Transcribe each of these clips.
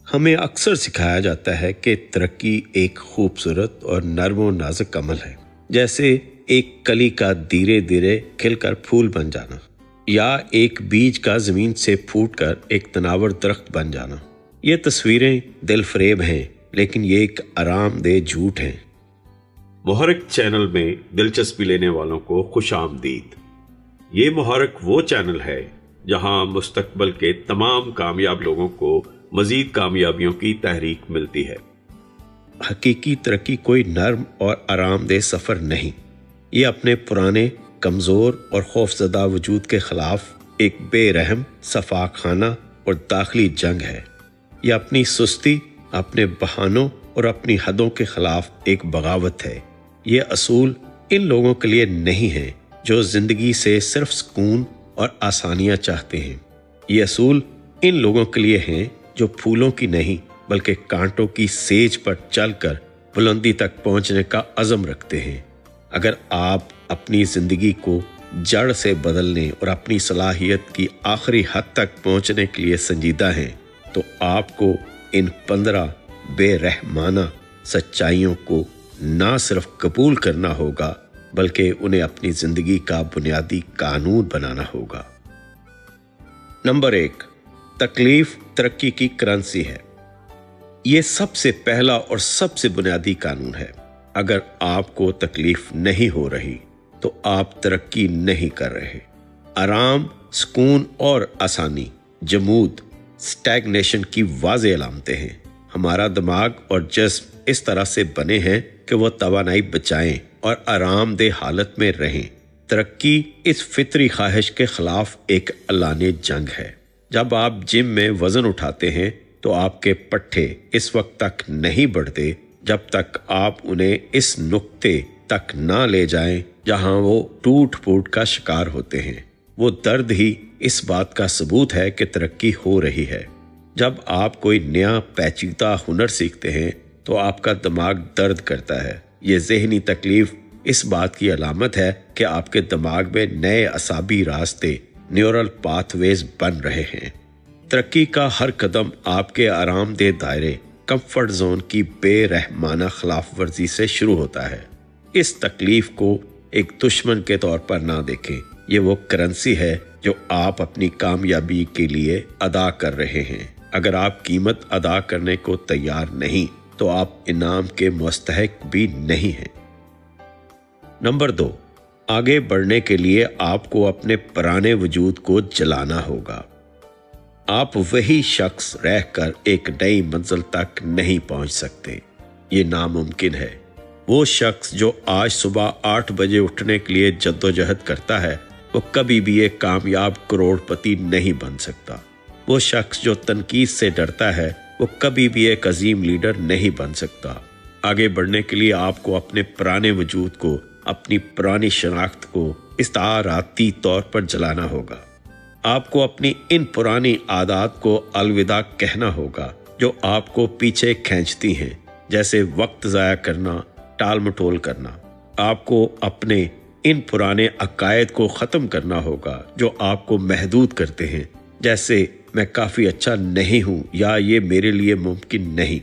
ہمیں اکثر سکھایا جاتا ہے کہ ترقی ایک خوبصورت اور نرم و نازک عمل ہے، جیسے ایک کلی کا دھیرے دھیرے کھل کر پھول بن جانا، یا ایک بیج کا زمین سے پھوٹ کر ایک تناور درخت بن جانا۔ یہ تصویریں دل فریب ہیں، لیکن یہ ایک آرام دہ جھوٹ ہیں۔ محرک چینل میں دلچسپی لینے والوں کو خوش آمدید۔ یہ محرک وہ چینل ہے جہاں مستقبل کے تمام کامیاب لوگوں کو مزید کامیابیوں کی تحریک ملتی ہے۔ حقیقی ترقی کوئی نرم اور آرام دہ سفر نہیں، یہ اپنے پرانے کمزور اور خوفزدہ وجود کے خلاف ایک بے رحم صفاق خانہ اور داخلی جنگ ہے۔ یہ اپنی سستی، اپنے بہانوں اور اپنی حدوں کے خلاف ایک بغاوت ہے۔ یہ اصول ان لوگوں کے لیے نہیں ہیں جو زندگی سے صرف سکون اور آسانیاں چاہتے ہیں۔ یہ اصول ان لوگوں کے لیے ہیں جو پھولوں کی نہیں بلکہ کانٹوں کی سیج پر چل کر بلندی تک پہنچنے کا عزم رکھتے ہیں۔ اگر آپ اپنی زندگی کو جڑ سے بدلنے اور اپنی صلاحیت کی آخری حد تک پہنچنے کے لیے سنجیدہ ہیں تو آپ کو ان 15 بے رحمانہ سچائیوں کو نہ صرف قبول کرنا ہوگا بلکہ انہیں اپنی زندگی کا بنیادی قانون بنانا ہوگا۔ نمبر 1، تکلیف ترقی کی کرنسی ہے۔ یہ سب سے پہلا اور سب سے بنیادی قانون ہے۔ اگر آپ کو تکلیف نہیں ہو رہی تو آپ ترقی نہیں کر رہے۔ آرام، سکون اور آسانی جمود، سٹیگنیشن کی واضح علامتیں ہیں۔ ہمارا دماغ اور جسم اس طرح سے بنے ہیں کہ وہ توانائی بچائیں اور آرام دہ حالت میں رہیں۔ ترقی اس فطری خواہش کے خلاف ایک اعلانیہ جنگ ہے۔ جب آپ جم میں وزن اٹھاتے ہیں تو آپ کے پٹھے اس وقت تک نہیں بڑھتے جب تک آپ انہیں اس نقطے تک نہ لے جائیں جہاں وہ ٹوٹ پھوٹ کا شکار ہوتے ہیں۔ وہ درد ہی اس بات کا ثبوت ہے کہ ترقی ہو رہی ہے۔ جب آپ کوئی نیا پیچیدہ ہنر سیکھتے ہیں تو آپ کا دماغ درد کرتا ہے۔ یہ ذہنی تکلیف اس بات کی علامت ہے کہ آپ کے دماغ میں نئے اعصابی راستے، نیورل پاتھ ویز بن رہے ہیں۔ ترقی کا ہر قدم آپ کے آرام دہ دائرے، کمفرٹ زون کی بے رحمانہ خلاف ورزی سے شروع ہوتا ہے۔ اس تکلیف کو ایک دشمن کے طور پر نہ دیکھیں، یہ وہ کرنسی ہے جو آپ اپنی کامیابی کے لیے ادا کر رہے ہیں۔ اگر آپ قیمت ادا کرنے کو تیار نہیں تو آپ انعام کے مستحق بھی نہیں ہیں۔ نمبر 2، آگے بڑھنے کے لیے آپ کو اپنے پرانے وجود کو جلانا ہوگا۔ آپ وہی شخص رہ کر ایک نئی منزل تک نہیں پہنچ سکتے، یہ ناممکن ہے۔ وہ شخص جو آج صبح 8 بجے اٹھنے کے لیے جدوجہد کرتا ہے وہ کبھی بھی ایک کامیاب کروڑ پتی نہیں بن سکتا۔ وہ شخص جو تنقید سے ڈرتا ہے وہ کبھی بھی ایک عظیم لیڈر نہیں بن سکتا۔ آگے بڑھنے کے لیے آپ کو اپنے پرانے وجود کو، اپنی پرانی شناخت کو استعاراتی طور پر جلانا ہوگا۔ آپ کو اپنی ان پرانی عادات کو الوداع کہنا ہوگا جو آپ کو پیچھے کھینچتی ہیں، جیسے وقت ضائع کرنا، ٹال مٹول کرنا۔ آپ کو اپنے ان پرانے عقائد کو ختم کرنا ہوگا جو آپ کو محدود کرتے ہیں، جیسے میں کافی اچھا نہیں ہوں یا یہ میرے لیے ممکن نہیں۔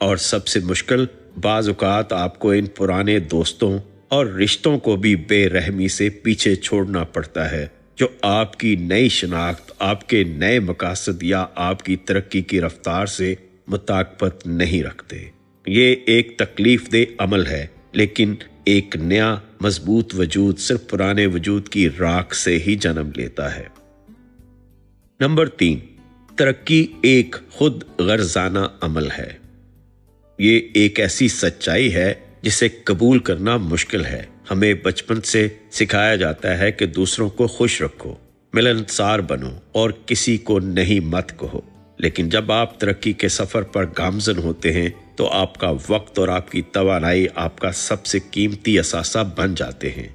اور سب سے مشکل، بعض اوقات آپ کو ان پرانے دوستوں اور رشتوں کو بھی بے رحمی سے پیچھے چھوڑنا پڑتا ہے جو آپ کی نئی شناخت، آپ کے نئے مقاصد یا آپ کی ترقی کی رفتار سے مطابقت نہیں رکھتے۔ یہ ایک تکلیف دہ عمل ہے، لیکن ایک نیا مضبوط وجود صرف پرانے وجود کی راکھ سے ہی جنم لیتا ہے۔ نمبر 3، ترقی ایک خود غرضانہ عمل ہے۔ یہ ایک ایسی سچائی ہے جسے قبول کرنا مشکل ہے۔ ہمیں بچپن سے سکھایا جاتا ہے کہ دوسروں کو خوش رکھو، ملنسار بنو اور کسی کو نہیں مت کہو۔ لیکن جب آپ ترقی کے سفر پر گامزن ہوتے ہیں تو آپ کا وقت اور آپ کی توانائی آپ کا سب سے قیمتی اثاثہ بن جاتے ہیں۔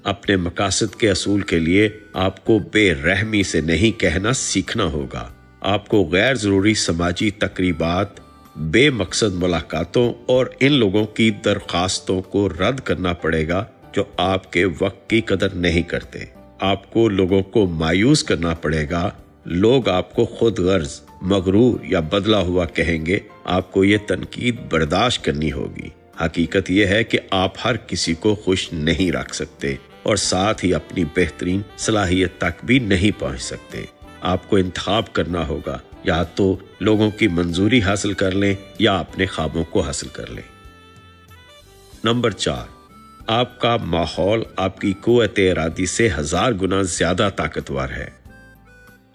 اپنے مقاصد کے اصول کے لیے آپ کو بے رحمی سے نہیں کہنا سیکھنا ہوگا۔ آپ کو غیر ضروری سماجی تقریبات، بے مقصد ملاقاتوں اور ان لوگوں کی درخواستوں کو رد کرنا پڑے گا جو آپ کے وقت کی قدر نہیں کرتے۔ آپ کو لوگوں کو مایوس کرنا پڑے گا۔ لوگ آپ کو خود غرض، مغرور یا بدلا ہوا کہیں گے، آپ کو یہ تنقید برداشت کرنی ہوگی۔ حقیقت یہ ہے کہ آپ ہر کسی کو خوش نہیں رکھ سکتے اور ساتھ ہی اپنی بہترین صلاحیت تک بھی نہیں پہنچ سکتے۔ آپ کو انتخاب کرنا ہوگا، یا تو لوگوں کی منظوری حاصل کر لیں یا اپنے خوابوں کو حاصل کر لیں۔ نمبر 4، آپ کا ماحول آپ کی قوت ارادی سے 1000 گنا زیادہ طاقتور ہے۔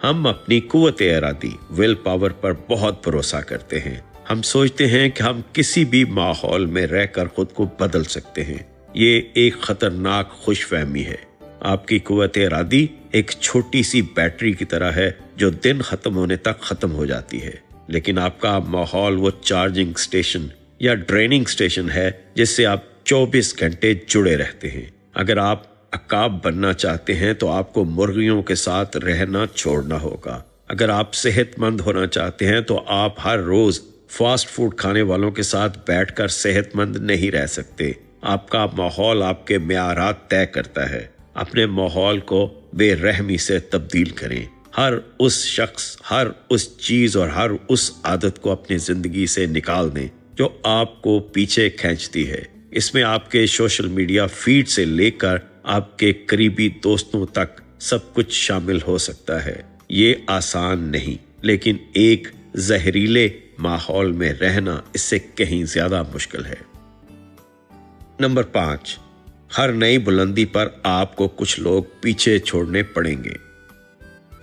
ہم اپنی قوت ارادی ول پاور پر بہت بھروسہ کرتے ہیں۔ ہم سوچتے ہیں کہ ہم کسی بھی ماحول میں رہ کر خود کو بدل سکتے ہیں۔ یہ ایک خطرناک خوش فہمی ہے۔ آپ کی قوت ارادی ایک چھوٹی سی بیٹری کی طرح ہے جو دن ختم ہونے تک ختم ہو جاتی ہے، لیکن آپ کا ماحول وہ چارجنگ سٹیشن یا ڈریننگ سٹیشن ہے جس سے آپ 24 گھنٹے جڑے رہتے ہیں۔ اگر آپ عقاب بننا چاہتے ہیں تو آپ کو مرغیوں کے ساتھ رہنا چھوڑنا ہوگا۔ اگر آپ صحت مند ہونا چاہتے ہیں تو آپ ہر روز فاسٹ فوڈ کھانے والوں کے ساتھ بیٹھ کر صحت مند نہیں رہ سکتے۔ آپ کا ماحول آپ کے معیارات طے کرتا ہے۔ اپنے ماحول کو بے رحمی سے تبدیل کریں۔ ہر اس شخص، ہر اس چیز اور ہر اس عادت کو اپنی زندگی سے نکال دیں جو آپ کو پیچھے کھینچتی ہے۔ اس میں آپ کے سوشل میڈیا فیڈ سے لے کر آپ کے قریبی دوستوں تک سب کچھ شامل ہو سکتا ہے۔ یہ آسان نہیں، لیکن ایک زہریلے ماحول میں رہنا اس سے کہیں زیادہ مشکل ہے۔ نمبر 5، ہر نئی بلندی پر آپ کو کچھ لوگ پیچھے چھوڑنے پڑیں گے۔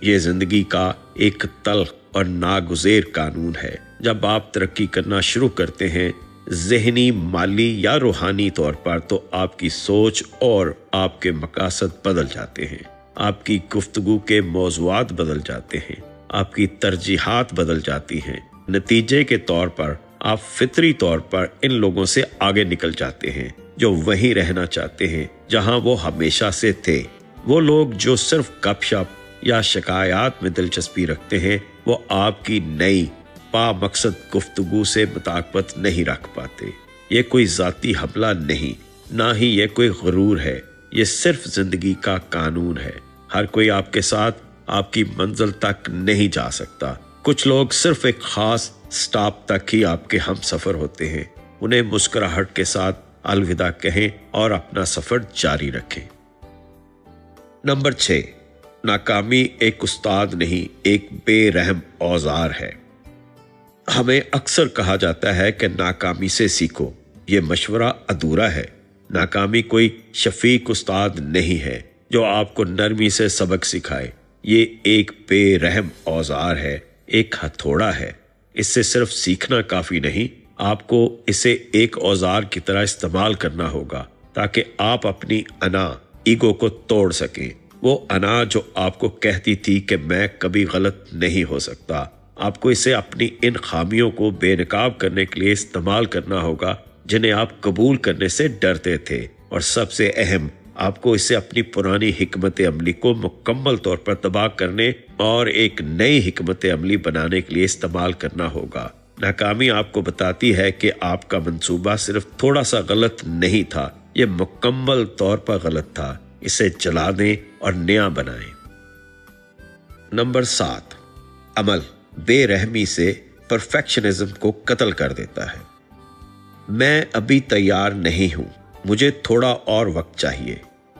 یہ زندگی کا ایک تلخ اور ناگزیر قانون ہے۔ جب آپ ترقی کرنا شروع کرتے ہیں، ذہنی، مالی یا روحانی طور پر، تو آپ کی سوچ اور آپ کے مقاصد بدل جاتے ہیں۔ آپ کی گفتگو کے موضوعات بدل جاتے ہیں، آپ کی ترجیحات بدل جاتی ہیں۔ نتیجے کے طور پر آپ فطری طور پر ان لوگوں سے آگے نکل جاتے ہیں جو وہیں رہنا چاہتے ہیں جہاں وہ ہمیشہ سے تھے۔ وہ لوگ جو صرف گپ شپ یا شکایات میں دلچسپی رکھتے ہیں، وہ آپ کی نئی با مقصد گفتگو سے مطابقت نہیں رکھ پاتے۔ یہ کوئی ذاتی حملہ نہیں، نہ ہی یہ کوئی غرور ہے، یہ صرف زندگی کا قانون ہے۔ ہر کوئی آپ کے ساتھ آپ کی منزل تک نہیں جا سکتا۔ کچھ لوگ صرف ایک خاص سٹاپ تک ہی آپ کے ہم سفر ہوتے ہیں۔ انہیں مسکراہٹ کے ساتھ الوداع کہیں اور اپنا سفر جاری رکھیں۔ نمبر 6، ناکامی ایک استاد نہیں، ایک بے رحم اوزار ہے۔ ہمیں اکثر کہا جاتا ہے کہ ناکامی سے سیکھو۔ یہ مشورہ ادھورا ہے۔ ناکامی کوئی شفیق استاد نہیں ہے جو آپ کو نرمی سے سبق سکھائے۔ یہ ایک بے رحم اوزار ہے، ایک ہتھوڑا ہے۔ اس سے صرف سیکھنا کافی نہیں، آپ کو اسے ایک اوزار کی طرح استعمال کرنا ہوگا تاکہ آپ اپنی انا، ایگو کو توڑ سکیں۔ وہ انا جو آپ کو کہتی تھی کہ میں کبھی غلط نہیں ہو سکتا۔ آپ کو اسے اپنی ان خامیوں کو بے نقاب کرنے کے لیے استعمال کرنا ہوگا جنہیں آپ قبول کرنے سے ڈرتے تھے، اور سب سے اہم، آپ کو اسے اپنی پرانی حکمت عملی کو مکمل طور پر تباہ کرنے اور ایک نئی حکمت عملی بنانے کے لیے استعمال کرنا ہوگا۔ ناکامی آپ کو بتاتی ہے کہ آپ کا منصوبہ صرف تھوڑا سا غلط نہیں تھا، یہ مکمل طور پر غلط تھا۔ اسے جلا دیں اور نیا بنائیں۔ نمبر 7، عمل بے رحمی سے پرفیکشنزم کو قتل کر دیتا ہے۔ میں ابھی تیار نہیں ہوں، مجھے تھوڑا اور وقت چاہیے،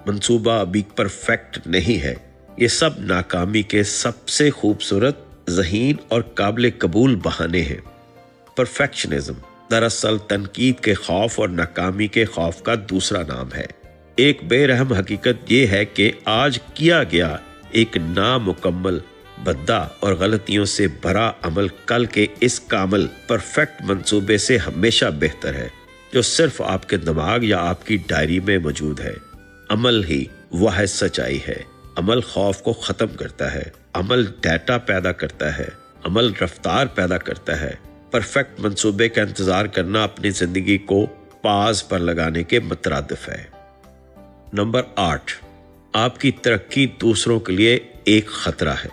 منصوبہ ابھی پرفیکٹ نہیں ہے۔ یہ سب ناکامی کے سب سے خوبصورت، ذہین اور قابل قبول بہانے ہیں۔ پرفیکشنزم دراصل تنقید کے خوف اور ناکامی کے خوف کا دوسرا نام ہے۔ ایک بے رحم حقیقت یہ ہے کہ آج کیا گیا ایک نامکمل، بدہ اور غلطیوں سے بھرا عمل کل کے اس کامل، پرفیکٹ منصوبے سے ہمیشہ بہتر ہے جو صرف آپ کے دماغ یا آپ کی ڈائری میں موجود ہے۔ عمل ہی واحد سچائی ہے۔ عمل خوف کو ختم کرتا ہے، عمل ڈیٹا پیدا کرتا ہے، عمل رفتار پیدا کرتا ہے۔ پرفیکٹ منصوبے کا انتظار کرنا اپنی زندگی کو پاز پر لگانے کے مترادف ہے۔ نمبر 8، آپ کی ترقی دوسروں کے لیے ایک خطرہ ہے۔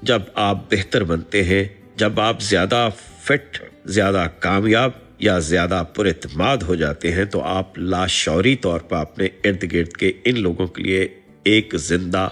جب آپ بہتر بنتے ہیں، جب آپ زیادہ فٹ، زیادہ کامیاب یا زیادہ پراعتماد ہو جاتے ہیں، تو آپ لاشعوری طور پر اپنے ارد گرد کے ان لوگوں کے لیے ایک زندہ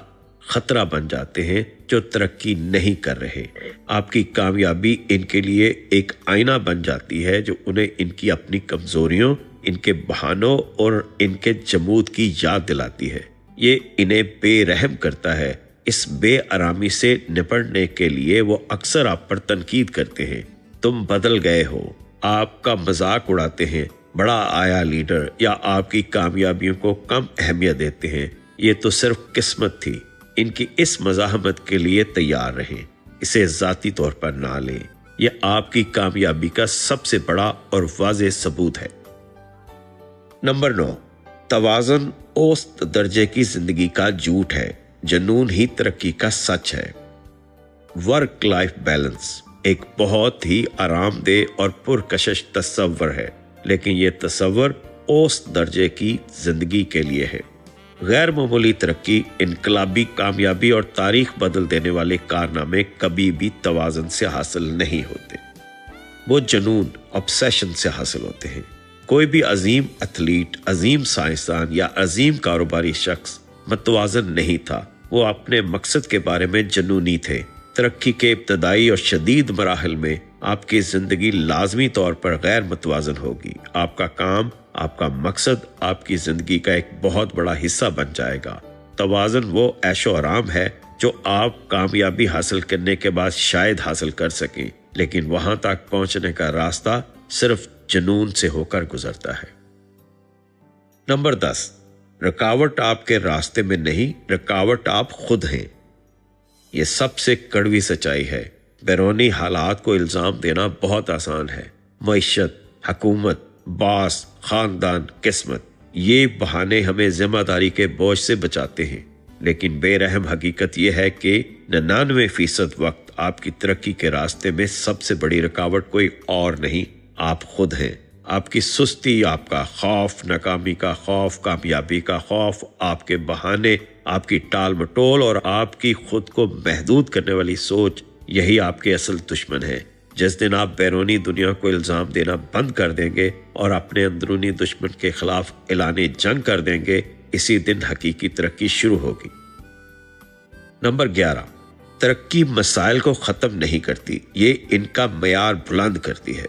خطرہ بن جاتے ہیں جو ترقی نہیں کر رہے۔ آپ کی کامیابی ان کے لیے ایک آئینہ بن جاتی ہے جو انہیں ان کی اپنی کمزوریوں، ان کے بہانوں اور ان کے جمود کی یاد دلاتی ہے۔ یہ انہیں بے رحم کرتا ہے۔ اس بے آرامی سے نپٹنے کے لیے وہ اکثر آپ پر تنقید کرتے ہیں۔ تم بدل گئے ہو، آپ کا مذاق اڑاتے ہیں، بڑا آیا لیڈر، یا آپ کی کامیابیوں کو کم اہمیت دیتے ہیں۔ یہ تو صرف قسمت تھی۔ ان کی اس مزاحمت کے لیے تیار رہیں، اسے ذاتی طور پر نہ لیں۔ یہ آپ کی کامیابی کا سب سے بڑا اور واضح ثبوت ہے۔ نمبر 9، توازن اوسط درجے کی زندگی کا جھوٹ ہے، جنون ہی ترقی کا سچ ہے۔ ورک لائف بیلنس ایک بہت ہی آرام دہ اور پرکشش تصور ہے، لیکن یہ تصور اوسط درجے کی زندگی کے لیے ہے۔ غیر معمولی ترقی، انقلابی کامیابی اور تاریخ بدل دینے والے کارنامے کبھی بھی توازن سے حاصل نہیں ہوتے، وہ جنون، obsession سے حاصل ہوتے ہیں۔ کوئی بھی عظیم ایتھلیٹ، عظیم سائنسدان یا عظیم کاروباری شخص متوازن نہیں تھا، وہ اپنے مقصد کے بارے میں جنونی تھے۔ ترقی کے ابتدائی اور شدید مراحل میں آپ کی زندگی لازمی طور پر غیر متوازن ہوگی۔ آپ کا کام، آپ کا مقصد آپ کی زندگی کا ایک بہت بڑا حصہ بن جائے گا۔ توازن وہ عیش و آرام ہے جو آپ کامیابی حاصل کرنے کے بعد شاید حاصل کر سکیں، لیکن وہاں تک پہنچنے کا راستہ صرف جنون سے ہو کر گزرتا ہے۔ نمبر 10، رکاوٹ آپ کے راستے میں نہیں، رکاوٹ آپ خود ہیں۔ یہ سب سے کڑوی سچائی ہے۔ بیرونی حالات کو الزام دینا بہت آسان ہے، معیشت، حکومت، باس، خاندان، قسمت، یہ بہانے ہمیں ذمہ داری کے بوجھ سے بچاتے ہیں، لیکن بے رحم حقیقت یہ ہے کہ 99% وقت آپ کی ترقی کے راستے میں سب سے بڑی رکاوٹ کوئی اور نہیں، آپ خود ہیں۔ آپ کی سستی، آپ کا خوف، ناکامی کا خوف، کامیابی کا خوف، آپ کے بہانے، آپ کی ٹال مٹول اور آپ کی خود کو محدود کرنے والی سوچ، یہی آپ کے اصل دشمن ہے۔ جس دن آپ بیرونی دنیا کو الزام دینا بند کر دیں گے اور اپنے اندرونی دشمن کے خلاف اعلان جنگ کر دیں گے، اسی دن حقیقی ترقی شروع ہوگی۔ نمبر 11، ترقی مسائل کو ختم نہیں کرتی، یہ ان کا معیار بلند کرتی ہے۔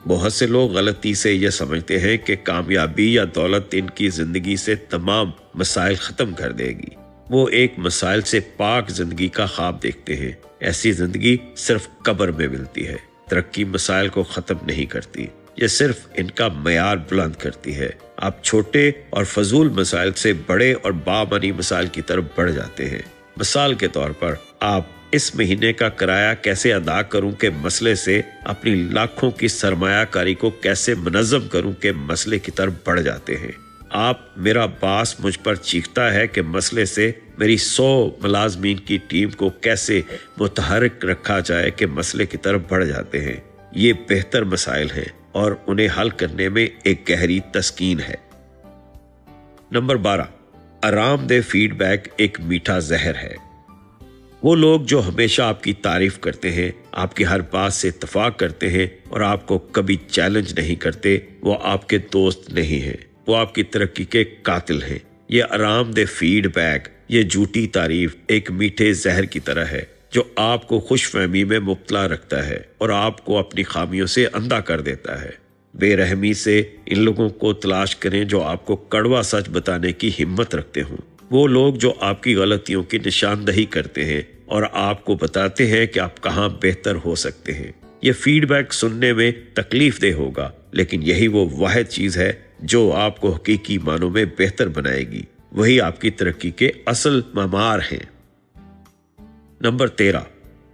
بہت سے لوگ غلطی سے یہ سمجھتے ہیں کہ کامیابی یا دولت ان کی زندگی سے تمام مسائل ختم کر دے گی۔ وہ ایک مسائل سے پاک زندگی کا خواب دیکھتے ہیں۔ ایسی زندگی صرف قبر میں ملتی ہے۔ ترقی مسائل کو ختم نہیں کرتی، یہ صرف ان کا معیار بلند کرتی ہے۔ آپ چھوٹے اور فضول مسائل سے بڑے اور بامعنی مسائل کی طرف بڑھ جاتے ہیں۔ مثال کے طور پر، آپ اس مہینے کا کرایہ کیسے ادا کروں کے مسئلے سے اپنی لاکھوں کی سرمایہ کاری کو کیسے منظم کروں کے مسئلے کی طرف بڑھ جاتے ہیں۔ آپ میرا باس مجھ پر چیختا ہے کہ مسئلے سے میری 100 ملازمین کی ٹیم کو کیسے متحرک رکھا جائے کے مسئلے کی طرف بڑھ جاتے ہیں۔ یہ بہتر مسائل ہیں اور انہیں حل کرنے میں ایک گہری تسکین ہے۔ نمبر 12، آرام دہ فیڈ بیک ایک میٹھا زہر ہے۔ وہ لوگ جو ہمیشہ آپ کی تعریف کرتے ہیں، آپ کی ہر بات سے اتفاق کرتے ہیں اور آپ کو کبھی چیلنج نہیں کرتے، وہ آپ کے دوست نہیں ہیں، وہ آپ کی ترقی کے قاتل ہیں۔ یہ آرام دہ فیڈ بیک، یہ جھوٹی تعریف ایک میٹھے زہر کی طرح ہے جو آپ کو خوش فہمی میں مبتلا رکھتا ہے اور آپ کو اپنی خامیوں سے اندھا کر دیتا ہے۔ بے رحمی سے ان لوگوں کو تلاش کریں جو آپ کو کڑوا سچ بتانے کی ہمت رکھتے ہوں۔ وہ لوگ جو آپ کی غلطیوں کی نشاندہی کرتے ہیں اور آپ کو بتاتے ہیں کہ آپ کہاں بہتر ہو سکتے ہیں۔ یہ فیڈ بیک سننے میں تکلیف دہ ہوگا، لیکن یہی وہ واحد چیز ہے جو آپ کو حقیقی معنوں میں بہتر بنائے گی۔ وہی آپ کی ترقی کے اصل معمار ہیں۔ نمبر 13،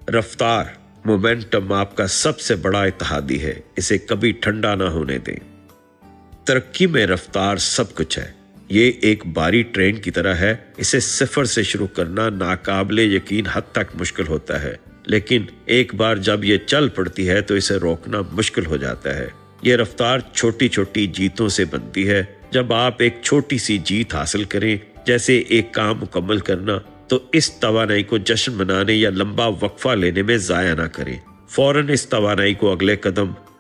رفتار، مومنٹم آپ کا سب سے بڑا اتحادی ہے، اسے کبھی ٹھنڈا نہ ہونے دیں۔ ترقی میں رفتار سب کچھ ہے۔ یہ ایک باری ٹرین کی طرح ہے، اسے صفر سے شروع کرنا ناقابل یقین حد تک مشکل ہوتا ہے، لیکن ایک بار جب یہ چل پڑتی ہے تو اسے روکنا مشکل ہو جاتا ہے۔ یہ رفتار چھوٹی چھوٹی جیتوں سے بنتی ہے۔ جب آپ ایک چھوٹی سی جیت حاصل کریں، جیسے ایک کام مکمل کرنا، تو اس توانائی کو جشن منانے یا لمبا وقفہ لینے میں ضائع نہ کریں۔ فوراً اس توانائی کو اگلے قدم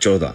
14,